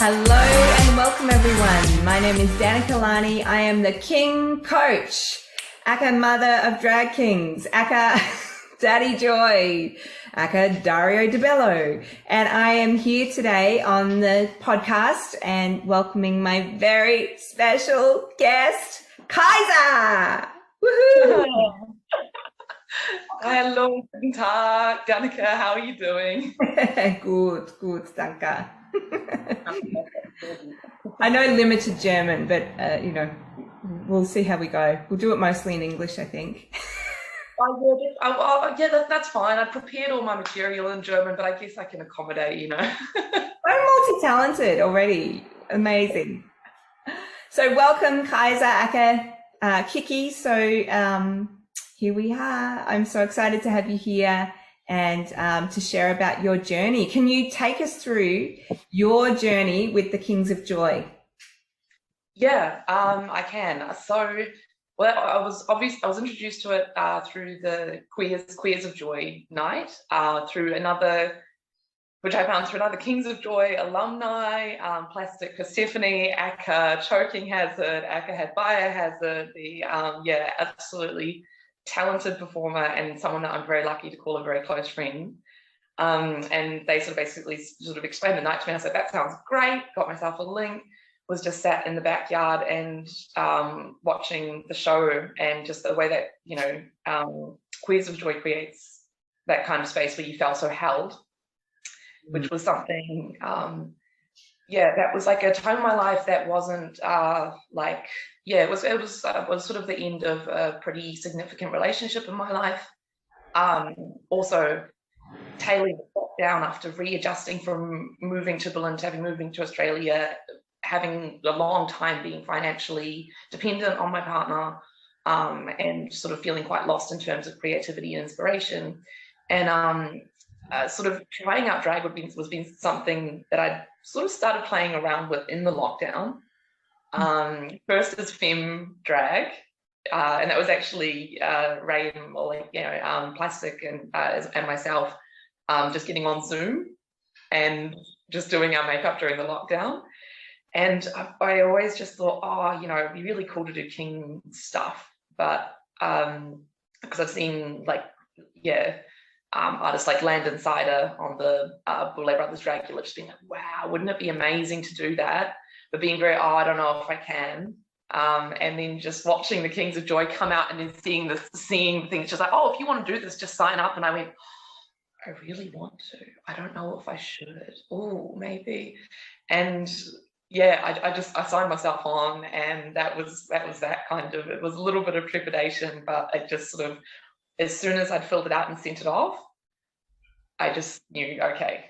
Hello and welcome everyone. My name is Danica Lani. I am the King Coach, aka Mother of Drag Kings, aka Daddy Joy, aka Dario DeBello. And I am here today on the podcast and welcoming my very special guest, Kaizer. Woohoo! Hello, guten Tag, Danica. How are you doing? Good, danke. I know limited German, but we'll see how we go. We'll do it mostly in English, I think. That's fine. I prepared all my material in German, but I guess I can accommodate. I'm multi-talented already. Amazing. So welcome, Kaizer, aka Kiki. So here we are. I'm so excited to have you here and to share about your journey. Can you take us through your journey with the Kings of Joy? Yeah, I can. So, I was introduced to it through the Queers of Joy night, which I found through another Kings of Joy alumni, Plastic Persephone, aka Choking Hazard, aka had Biohazard, absolutely talented performer and someone that I'm very lucky to call a very close friend. And they basically explained the night to me. I said, that sounds great. Got myself a link, was just sat in the backyard and watching the show, and just the way that, Queers of Joy creates that kind of space where you felt so held, which was something, that was like a time in my life that wasn't it was sort of the end of a pretty significant relationship in my life. Also tailing down after readjusting from moving to Berlin to moving to Australia, having a long time being financially dependent on my partner, and sort of feeling quite lost in terms of creativity and inspiration. And sort of trying out drag was being something that I sort of started playing around with in the lockdown. First as femme drag, and that was actually Ray and Molly, Plastic and myself, just getting on Zoom and just doing our makeup during the lockdown. And I always just thought, it'd be really cool to do King stuff, but because I've seen artists like Landon Cider on the Boulay Brothers Dracula, just being like, wow, wouldn't it be amazing to do that? But being very, I don't know if I can. And then just watching the Kings of Joy come out and then seeing things, just like, if you want to do this, just sign up. And I went, I really want to. I don't know if I should. Oh, maybe. And I signed myself on, and that was that kind of, it was a little bit of trepidation, but it just sort of, as soon as I'd filled it out and sent it off, I just knew, okay,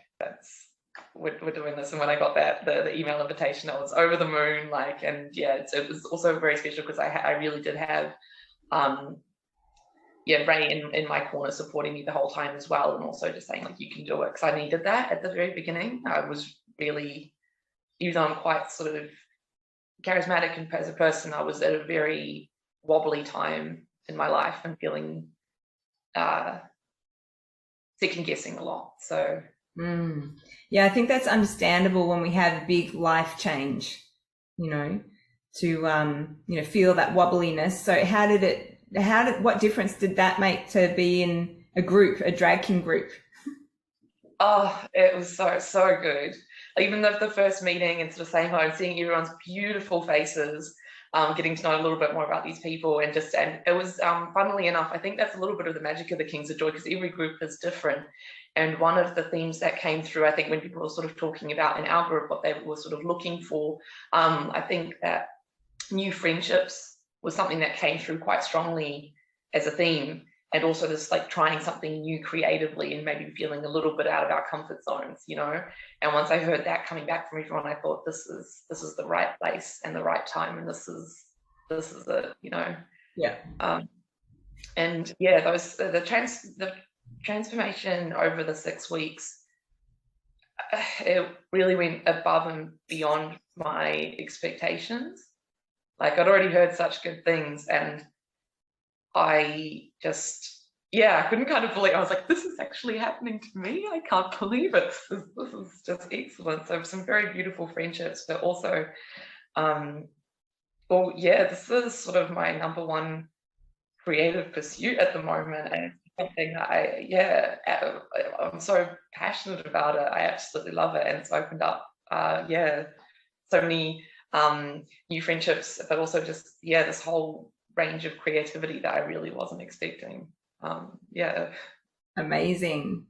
we're doing this. And when I got the email invitation, I was over the moon. It was also very special because I really did have Ray in my corner supporting me the whole time as well, and also just saying, you can do it, because I needed that at the very beginning. I was really, even though I'm quite sort of charismatic and as a person, I was at a very wobbly time in my life and feeling second guessing a lot. So yeah, I think that's understandable when we have a big life change, to feel that wobbliness. So what difference did that make to be in a group, a drag king group? Oh, it was so good. Even the first meeting and sort of saying hi and seeing everyone's beautiful faces, getting to know a little bit more about these people, and it was, funnily enough, I think that's a little bit of the magic of the Kings of Joy, because every group is different. And one of the themes that came through, I think, when people were sort of talking about in our group what they were sort of looking for, I think that new friendships was something that came through quite strongly as a theme. And also this trying something new creatively and maybe feeling a little bit out of our comfort zones, And once I heard that coming back from everyone, I thought, this is the right place and the right time, and this is it, Yeah. And yeah, the transformation over the 6 weeks, it really went above and beyond my expectations. I'd already heard such good things, and I just yeah, I couldn't kind of believe. I was like, this is actually happening to me. I can't believe it. This is just excellent. So some very beautiful friendships, but also, well, yeah, this is sort of my number one creative pursuit at the moment, and it's something that I'm so passionate about it. I absolutely love it, and it's opened up, so many new friendships, but also just this whole range of creativity that I really wasn't expecting. Yeah. Amazing.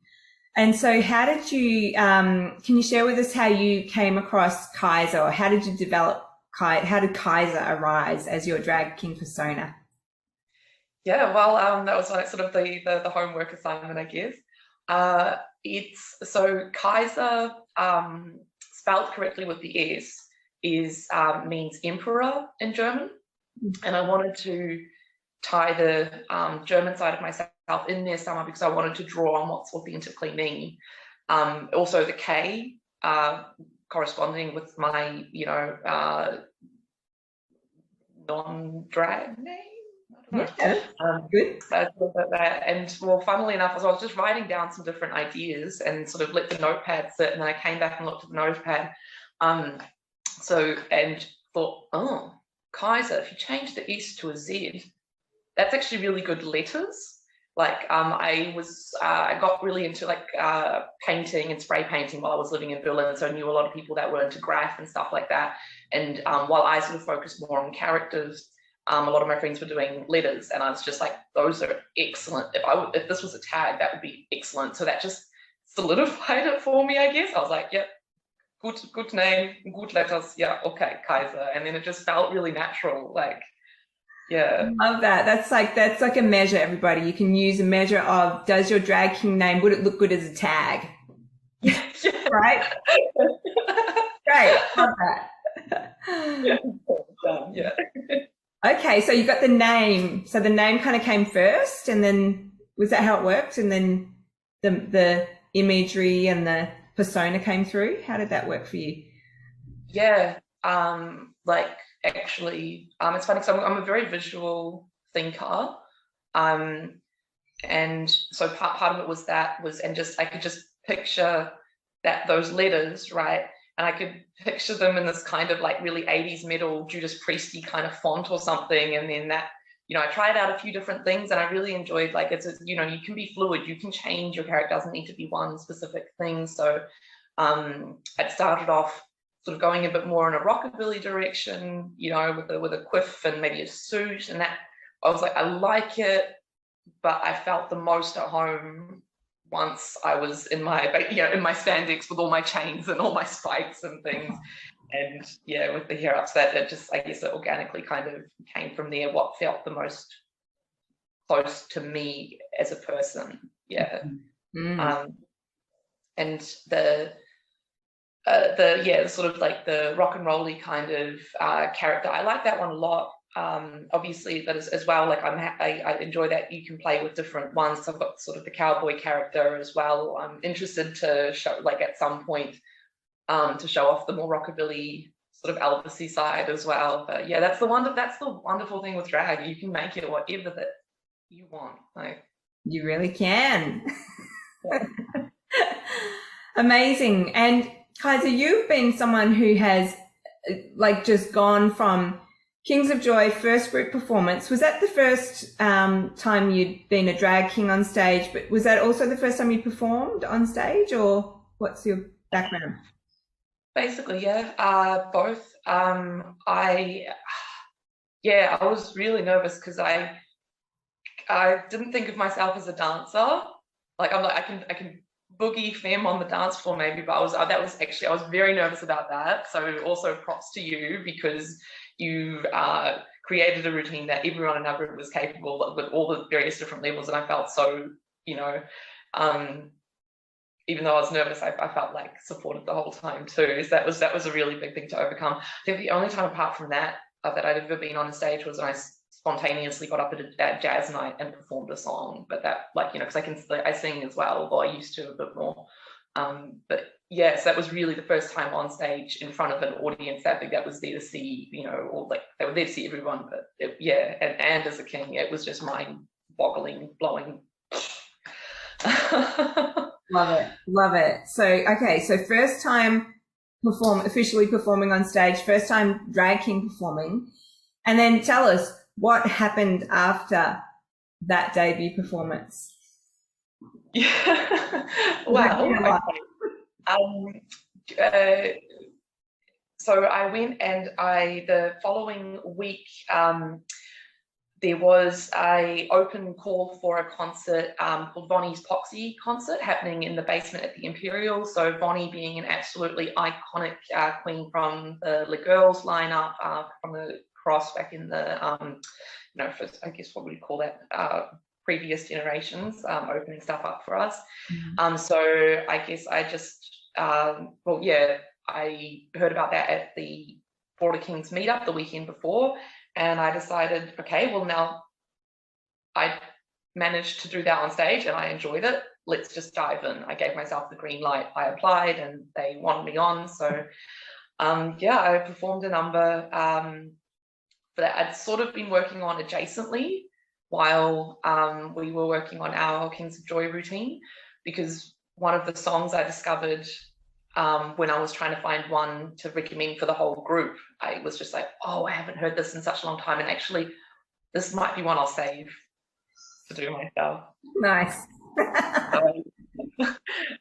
And so how did you, can you share with us how you came across Kaizer, or how did you develop, how did Kaizer arise as your drag king persona? Yeah, well, that was like sort of the homework assignment, I guess. It's so Kaiser, spelled correctly with the S, is means emperor in German, and I wanted to tie the German side of myself in there somehow because I wanted to draw on what's authentically me. Also, the K corresponding with my, non-drag name. Yeah, good. And well, funnily enough, as I was just writing down some different ideas and sort of let the notepad sit, and then I came back and looked at the notepad. And thought, oh, Kaizer, if you change the S to a Z, that's actually really good letters. Like I got really into like painting and spray painting while I was living in Berlin, so I knew a lot of people that were into graph and stuff like that. And while I sort of focused more on characters, a lot of my friends were doing letters, and I was just like, those are excellent. If this was a tag, that would be excellent. So that just solidified it for me, I guess. I was like, yep, good name, good letters. Yeah, okay, Kaizer. And then it just felt really natural, like. Yeah. Love that. That's like a measure, everybody. You can use a measure of, does your drag king name, would it look good as a tag? Yeah. Right? Great. Love that. Yeah. Okay, so you got the name. So the name kind of came first, and then was that how it worked? And then the imagery and the persona came through? How did that work for you? Yeah. Actually, it's funny because I'm a very visual thinker, and so part of it was I could just picture those letters, right, and I could picture them in this kind of like really 80s metal Judas Priesty kind of font or something, and then that, I tried out a few different things, and I really enjoyed, like, you can be fluid, you can change, your character doesn't need to be one specific thing. So I'd started off sort of going a bit more in a rockabilly direction, with a quiff and maybe a suit, and that I was like, I like it, but I felt the most at home once I was in my spandex with all my chains and all my spikes and things, and with the hair ups, that it just, I guess, it organically kind of came from there. What felt the most close to me as a person, and the sort of like the rock and rolly kind of character, I like that one a lot. Obviously, but as well, like I enjoy that you can play with different ones. So I've got sort of the cowboy character as well. I'm interested to show, like, at some point, to show off the more rockabilly sort of Elvis-y side as well. But yeah, that's the wonderful thing with drag. You can make it whatever that you want. Like, you really can. Amazing. And Kaizer, you've been someone who has like just gone from Kings of Joy first group performance. Was that the first time you'd been a drag king on stage, but was that also the first time you performed on stage, or what's your background? Basically, both. I was really nervous because I didn't think of myself as a dancer. Like, I'm like, I can boogie femme on the dance floor maybe, but I was very nervous about that. So also props to you, because you created a routine that everyone in our group was capable of, with all the various different levels, and I felt so, even though I was nervous, I felt like supported the whole time too. So that was a really big thing to overcome. I think the only time apart from that that I'd ever been on a stage was when I spontaneously got up at a jazz night and performed a song. But that, like, because I sing as well, although I used to a bit more. But yes, that was really the first time on stage in front of an audience that was there to see, or like they were there to see everyone. But and as a king, it was just mind-boggling, blowing Love it. Love it. So, okay. So first time officially performing on stage, first time drag king performing. And then tell us what happened after that debut performance. Yeah. Well, okay. So I went and the following week, there was a open call for a concert called Bonnie's Poxy concert happening in the basement at the Imperial. So Bonnie being an absolutely iconic queen from the Girls lineup from the cross back in the, first, I guess what we'd call that, previous generations, opening stuff up for us. So I guess I just, I heard about that at the Border Kings meetup the weekend before. And I decided, okay, well, now I managed to do that on stage and I enjoyed it. Let's just dive in. I gave myself the green light. I applied and they wanted me on. So, I performed a number that I'd sort of been working on adjacently while we were working on our Kings of Joy routine, because one of the songs I discovered when I was trying to find one to recommend for the whole group, I was just like, oh, I haven't heard this in such a long time. And actually, this might be one I'll save to do myself. Nice. So,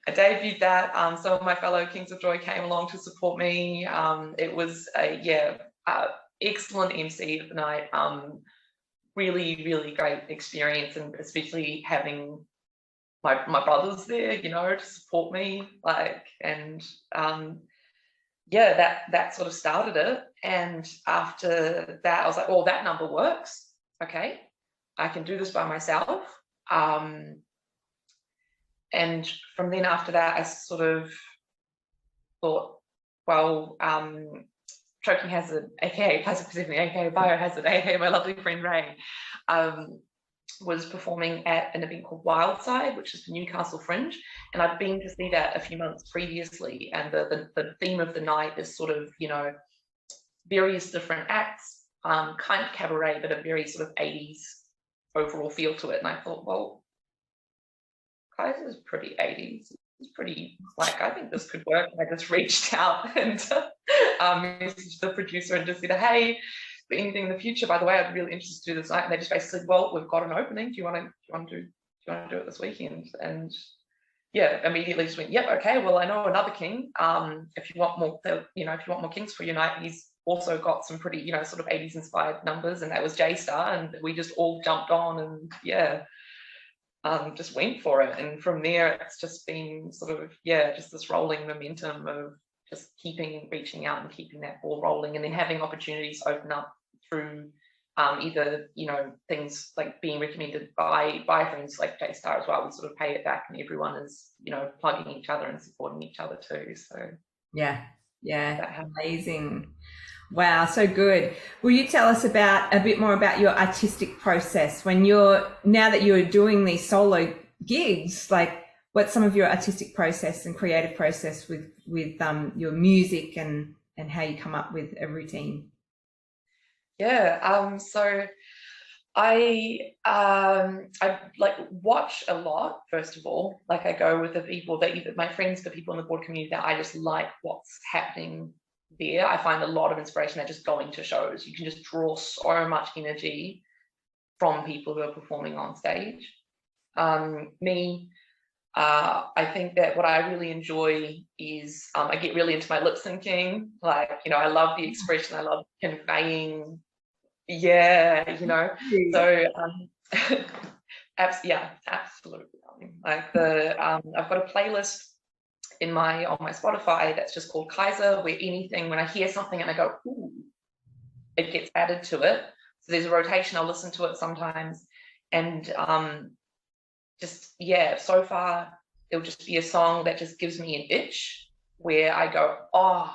I debuted that. Some of my fellow Kings of Joy came along to support me. It was a excellent MC of the night. Really, really great experience, and especially having my brothers there, to support me, that sort of started it. And after that, I was like, oh, that number works. Okay, I can do this by myself. And from then after that, I sort of thought, well, Choking Hazard, aka Plastic Persephone, aka Biohazard, aka my lovely friend Ray, was performing at an event called Wildside, which is the Newcastle Fringe, and I'd been to see that a few months previously. And the theme of the night is sort of, various different acts, kind of cabaret, but a very sort of 80s overall feel to it. And I thought, well, Kaiser is pretty 80s. It's pretty, I think this could work. And I just reached out and messaged the producer and just said, hey, for anything in the future, by the way, I'd be really interested to do this night. And they just basically said, well, we've got an opening. Do you want to do it this weekend? And immediately just went, yep, okay, well, I know another king. If you want more, if you want more kings for your night, he's also got some pretty, sort of 80s inspired numbers, and that was J-Star, and we just all jumped on and just went for it. And from there, it's just been sort of, just this rolling momentum of just reaching out and keeping that ball rolling, and then having opportunities open up through either, things like being recommended by friends like J-Star as well. We sort of pay it back, and everyone is, plugging each other and supporting each other too. So amazing. Wow, so good. Will you tell us a bit more about your artistic process now that you're doing these solo gigs? Like, what's some of your artistic process and creative process with your music and how you come up with a routine? So I watch a lot, first of all. I go with the people my friends, the people in the board community that I just like what's happening there. I find a lot of inspiration at just going to shows. You can just draw so much energy from people who are performing on stage. I think that what I really enjoy is I get really into my lip syncing. I love the expression. I love conveying. So absolutely. I've got a playlist on my Spotify that's just called Kaizer, where when I hear something and I go, ooh, it gets added to it. So there's a rotation. I'll listen to it sometimes, and so far it'll just be a song that just gives me an itch where I go, oh,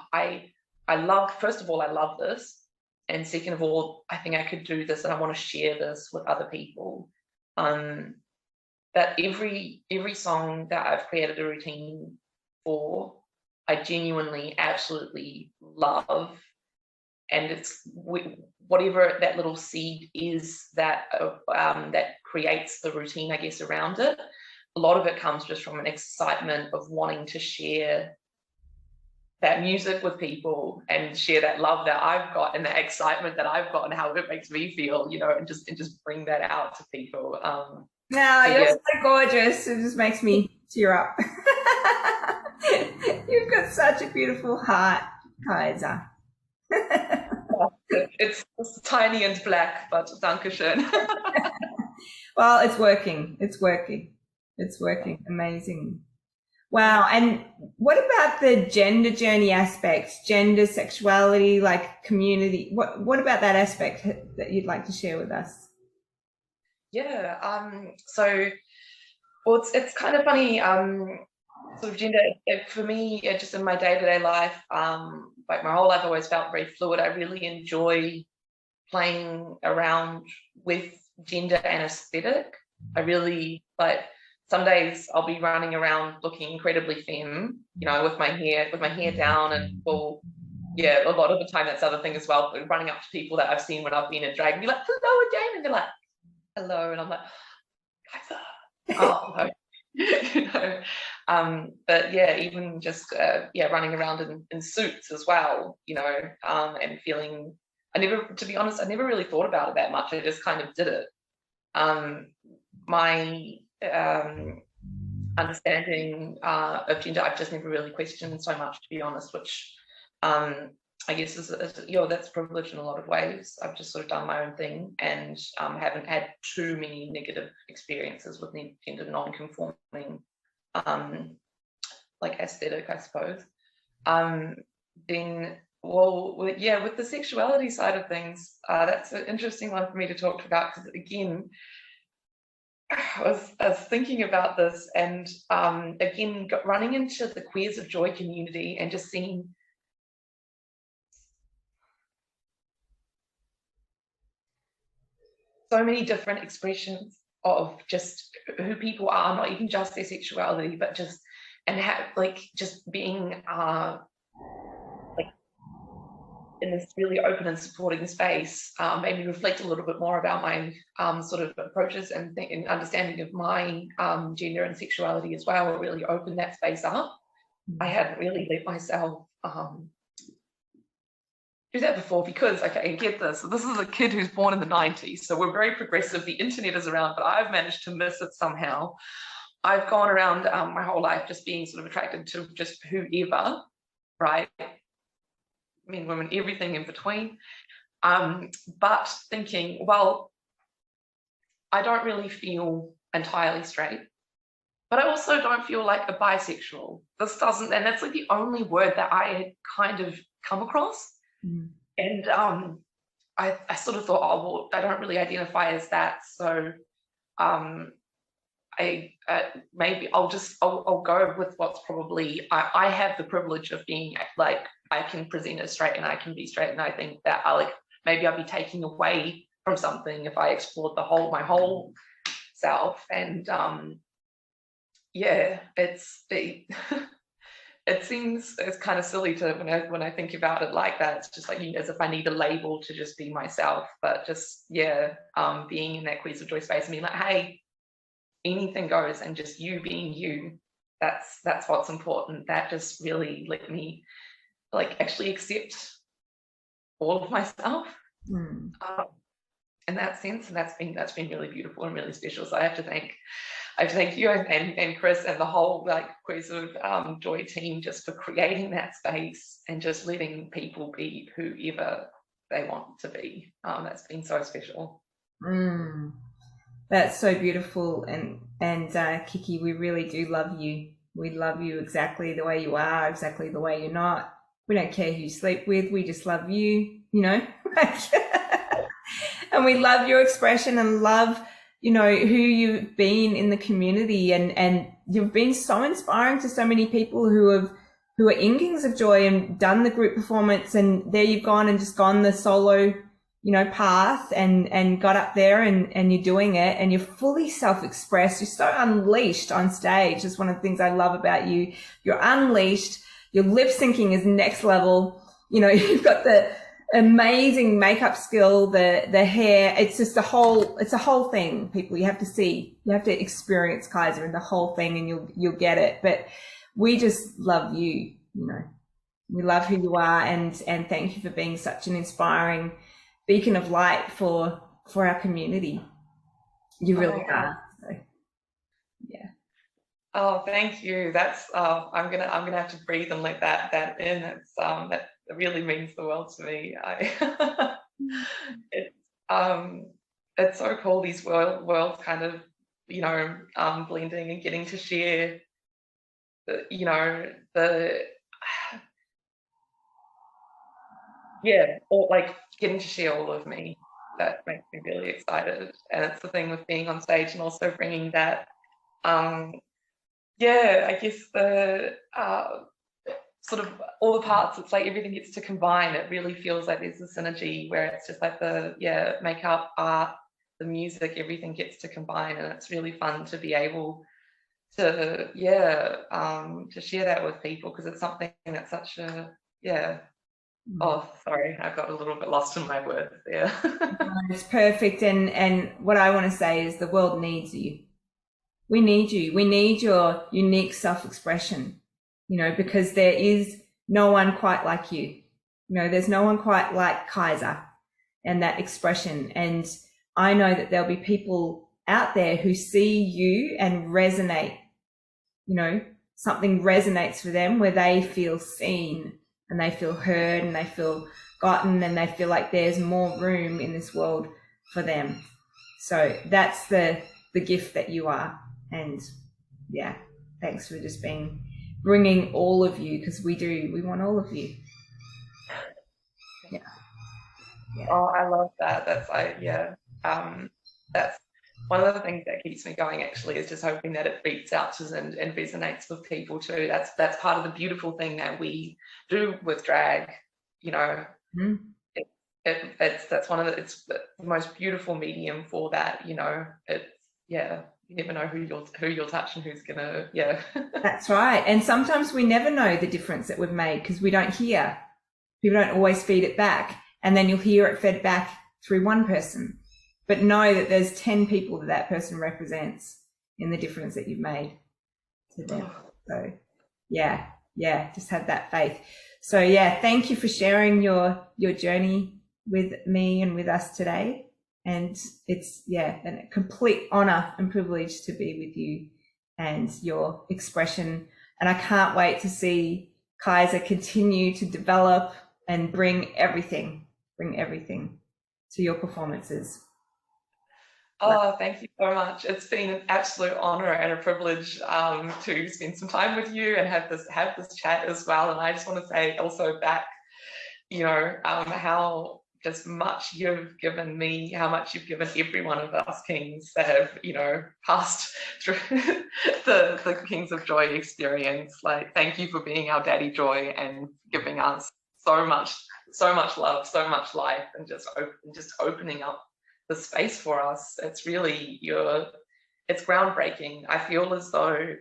first of all, I love this. And second of all, I think I could do this and I want to share this with other people. That every song that I've created a routine for, I genuinely, absolutely love. and whatever that little seed is that creates the routine, I guess, around it. A lot of it comes just from an excitement of wanting to share that music with people and share that love that I've got and the excitement that I've got and how it makes me feel, and just bring that out to people. No, you're so gorgeous. It just makes me tear up. You've got such a beautiful heart, Kaizer. It's tiny and black, but dankeschön. Well, it's working. It's working. It's working. Amazing. Wow. And what about the gender journey aspect, gender, sexuality, like community? What about that aspect that you'd like to share with us? Yeah. So, well, it's kind of funny. Sort of gender for me, just in my day-to-day life, like my whole life, I always felt very fluid. I really enjoy playing around with gender and aesthetic. I really some days I'll be running around looking incredibly femme, with my hair down, and a lot of the time that's the other thing as well, running up to people that I've seen when I've been in drag and be like, hello again, and they're like, hello, and I'm like, Kaizer. But yeah, even just running around in suits as well, and feeling, to be honest, I never really thought about it that much. I just kind of did it. My understanding of gender, I've just never really questioned so much, to be honest, which I guess is that's privilege in a lot of ways. I've just sort of done my own thing and haven't had too many negative experiences with gender non-conforming aesthetic, I suppose. Then, with the sexuality side of things, that's an interesting one for me to talk about, because again, I was thinking about this, and again, running into the Queers of Joy community and just seeing so many different expressions of just who people are, not even just their sexuality, but just being in this really open and supporting space, made me reflect a little bit more about my sort of approaches and understanding of my gender and sexuality as well. Really opened that space up. I hadn't really let myself do that before, because, okay, get this. So this is a kid who's born in the 90s, so we're very progressive. The internet is around, but I've managed to miss it somehow. I've gone around my whole life just being sort of attracted to just whoever, right? Men, women, everything in between. But thinking, well, I don't really feel entirely straight, but I also don't feel like a bisexual. This doesn't, and that's like the only word that I had kind of come across. And I sort of thought, oh, well, I don't really identify as that, so maybe I'll go with what's probably, I have the privilege of being like, I can present as straight and I can be straight, and I think that maybe I'll be taking away from something if I explored my whole self. And it seems, it's kind of silly to when I think about it like that. It's just like, as if I need a label to just be myself, but just being in that Queers of Joy space and being like, hey, anything goes, and just you being you. That's what's important. That just really let me actually accept all of myself in that sense, and that's been really beautiful and really special. So I have to thank you and Chris and the whole Queers of Joy team just for creating that space and just letting people be whoever they want to be. That's been so special. That's so beautiful, and Kiki, we really do love you. We love you exactly the way you are, exactly the way you're not. We don't care who you sleep with. We just love you, and we love your expression and love, who you've been in the community, and you've been so inspiring to so many people who are in Kings of Joy and done the group performance, and there you've gone and just gone the solo, path and got up there and you're doing it, and you're fully self-expressed. You're so unleashed on stage. That's one of the things I love about you. You're unleashed. Your lip syncing is next level. You've got amazing makeup skill, the hair. It's just it's a whole thing, people. You have to experience Kaizer and the whole thing, and you'll get it. But we just love you, you know. We love who you are, and thank you for being such an inspiring beacon of light for our community. You really are. So, yeah. Oh, thank you. That's I'm gonna have to breathe and let that in. It's that really means the world to me. It's so cool, these worlds kind of, you know, blending and getting to share you know, or like getting to share all of me. That makes me really excited. And it's the thing with being on stage and also bringing that I guess the sort of all the parts, it's like everything gets to combine. It really feels like there's a synergy where it's just like the makeup, art, the music, everything gets to combine, and it's really fun to be able to share that with people, because it's something that's such a oh, sorry, I got a little bit lost in my words there. It's perfect. And what I want to say is the world needs you. We need you. We need your unique self-expression, you know, because there is no one quite like you. You know, there's no one quite like Kaizer and that expression. And I know that there'll be people out there who see you and resonate, you know, something resonates for them where they feel seen and they feel heard and they feel gotten and they feel like there's more room in this world for them. So that's the gift that you are. And yeah, thanks for just bringing all of you, because we want all of you. Yeah. Oh, I love that. That's that's one of the things that keeps me going, actually, is just hoping that it reaches out to and resonates with people too. That's part of the beautiful thing that we do with drag, you know. That's one of it's the most beautiful medium for that, you know. You never know who you'll touch and who's gonna That's right. And sometimes we never know the difference that we've made because we don't hear. People don't always feed it back, and then you'll hear it fed back through one person, but know that there's 10 people that person represents in the difference that you've made to them. So just have that faith. So thank you for sharing your journey with me and with us today. And it's a complete honor and privilege to be with you and your expression. And I can't wait to see Kaizer continue to develop and bring everything to your performances. Oh, thank you so much. It's been an absolute honor and a privilege to spend some time with you and have this chat as well. And I just want to say also back, you know, how just much you've given me, how much you've given every one of us kings that have, you know, passed through the Kings of Joy experience. Like, thank you for being our daddy joy and giving us so much love, so much life, and just opening up the space for us. It's really it's groundbreaking. I feel as though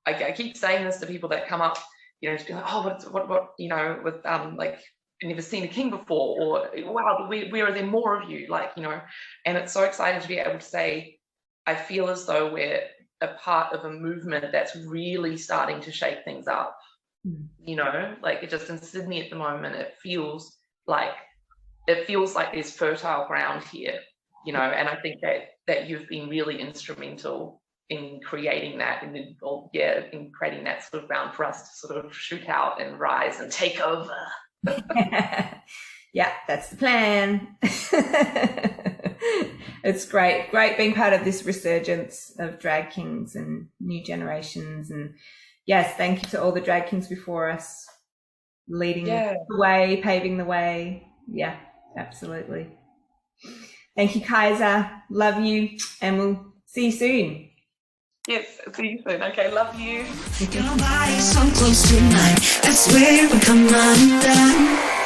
I keep saying this to people that come up, you know, to be like, oh, what you know, with like, I've never seen a king before, or wow, where are there more of you, like, you know. And it's so exciting to be able to say, I feel as though we're a part of a movement that's really starting to shake things up. You know, like, it just in Sydney at the moment, it feels like there's fertile ground here, you know. And I think that you've been really instrumental in creating that, and in creating that sort of ground for us to sort of shoot out and rise and take over. Yeah, that's the plan. It's great being part of this resurgence of drag kings and new generations. And yes, thank you to all the drag kings before us, leading the way, paving the way. Yeah, absolutely. Thank you, Kaizer. Love you, and we'll see you soon. Yes, see you soon. Okay, love you. Your body's so close to mine. I swear we come undone.